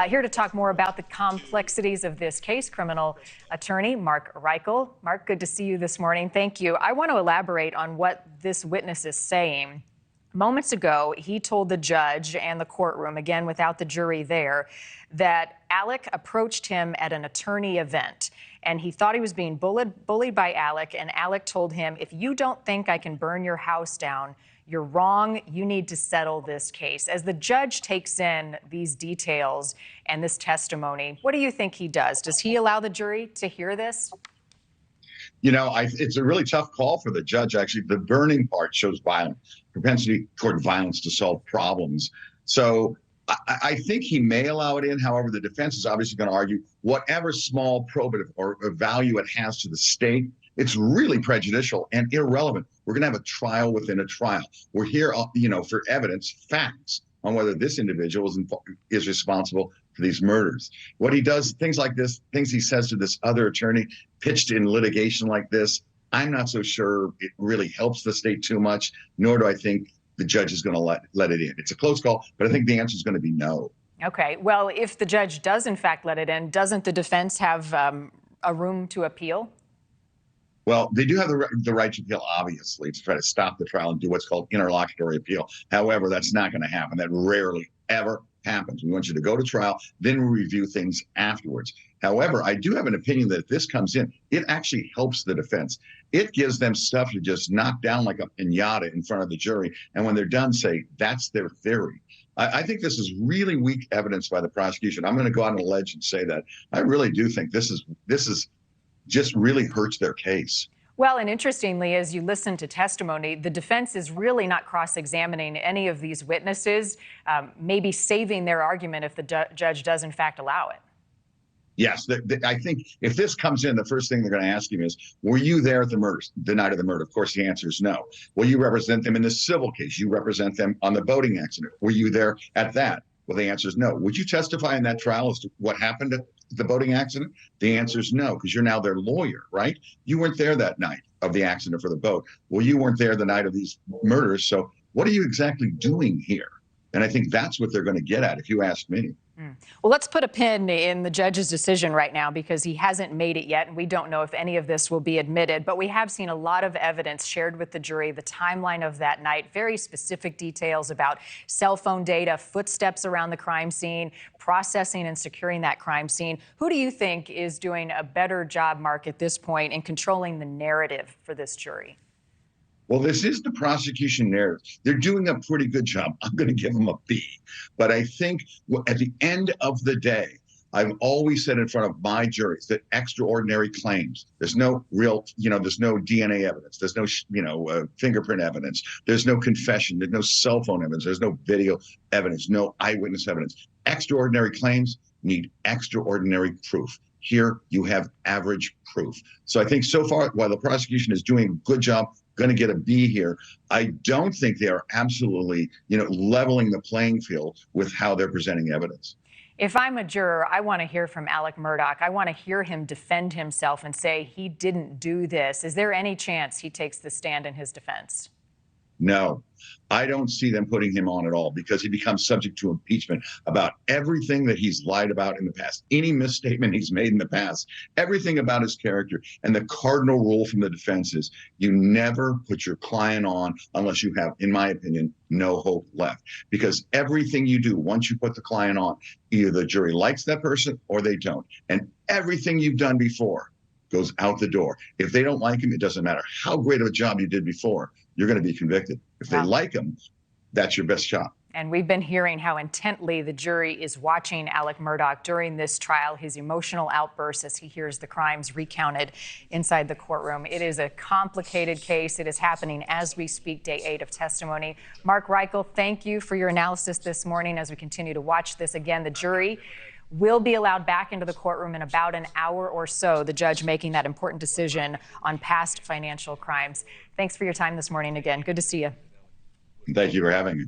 Here to talk more about the complexities of this case, criminal attorney Mark Reichel. Mark, good to see you this morning. Thank you. I want to elaborate on what this witness is saying. Moments ago, he told the judge and the courtroom, again without the jury there, that Alec approached him at an attorney event. And he thought he was being bullied by Alec. And Alec told him, if you don't think I can burn your house down, you're wrong. You need to settle this case. As the judge takes in these details and this testimony, what do you think he does? Does he allow the jury to hear this? You know, it's a really tough call for the judge. Actually, the burning part shows violence, propensity toward violence to solve problems. So I think he may allow it in. However, the defense is obviously going to argue whatever small probative or value it has to the state, it's really prejudicial and irrelevant. We're going to have a trial within a trial. We're here, for evidence, facts on whether this individual is responsible for these murders. What he does, things like this, things he says to this other attorney pitched in litigation like this, I'm not so sure it really helps the state too much, nor do I think the judge is going to let it in. It's a close call, but I think the answer is going to be no. Okay. Well, if the judge does in fact let it in, doesn't the defense have a room to appeal? Well, they do have the right to appeal, obviously, to try to stop the trial and do what's called interlocutory appeal. However, that's not going to happen. That rarely ever happens. We want you to go to trial, then we review things afterwards. However, I do have an opinion that if this comes in, it actually helps the defense. It gives them stuff to just knock down like a piñata in front of the jury. And when they're done, say, that's their theory. I think this is really weak evidence by the prosecution. I'm going to go out on a ledge and say that. I really do think this is just really hurts their case. Well, and interestingly, as you listen to testimony, the defense is really not cross-examining any of these witnesses, maybe saving their argument if the judge does in fact allow it. Yes, I think if this comes in, the first thing they're going to ask him is, were you there at the night of the murder? Of course, the answer is no. Will you represent them in the civil case? You represent them on the boating accident. Were you there at that? Well, the answer is no. Would you testify in that trial as to what happened at the boating accident? The answer is no, because you're now their lawyer, right? You weren't there that night of the accident for the boat. Well, you weren't there the night of these murders. So what are you exactly doing here? And I think that's what they're going to get at, if you ask me. Well, let's put a pin in the judge's decision right now because he hasn't made it yet, and we don't know if any of this will be admitted. But we have seen a lot of evidence shared with the jury, the timeline of that night, very specific details about cell phone data, footsteps around the crime scene, processing and securing that crime scene. Who do you think is doing a better job, Mark, at this point in controlling the narrative for this jury? Well, this is the prosecution narrative. They're doing a pretty good job. I'm going to give them a B. But I think at the end of the day, I've always said in front of my juries that extraordinary claims, there's no real, there's no DNA evidence. There's no, fingerprint evidence. There's no confession. There's no cell phone evidence. There's no video evidence, no eyewitness evidence. Extraordinary claims need extraordinary proof. Here you have average proof. So I think so far, while the prosecution is doing a good job, going to get a B here, I don't think they are absolutely, leveling the playing field with how they're presenting evidence. If I'm a juror, I want to hear from Alex Murdaugh. I want to hear him defend himself and say he didn't do this. Is there any chance he takes the stand in his defense? No, I don't see them putting him on at all because he becomes subject to impeachment about everything that he's lied about in the past, any misstatement he's made in the past, everything about his character. And the cardinal rule from the defense is you never put your client on unless you have, in my opinion, no hope left. Because everything you do, once you put the client on, either the jury likes that person or they don't. And everything you've done before goes out the door. If they don't like him, it doesn't matter how great of a job you did before, you're going to be convicted. If they like him, that's your best shot. And we've been hearing how intently the jury is watching Alex Murdaugh during this trial, his emotional outbursts as he hears the crimes recounted inside the courtroom. It is a complicated case. It is happening as we speak, day 8 of testimony. Mark Reichel, thank you for your analysis this morning as we continue to watch this. Again, the jury will be allowed back into the courtroom in about an hour or so, the judge making that important decision on past financial crimes. Thanks for your time this morning again. Good to see you. Thank you for having me.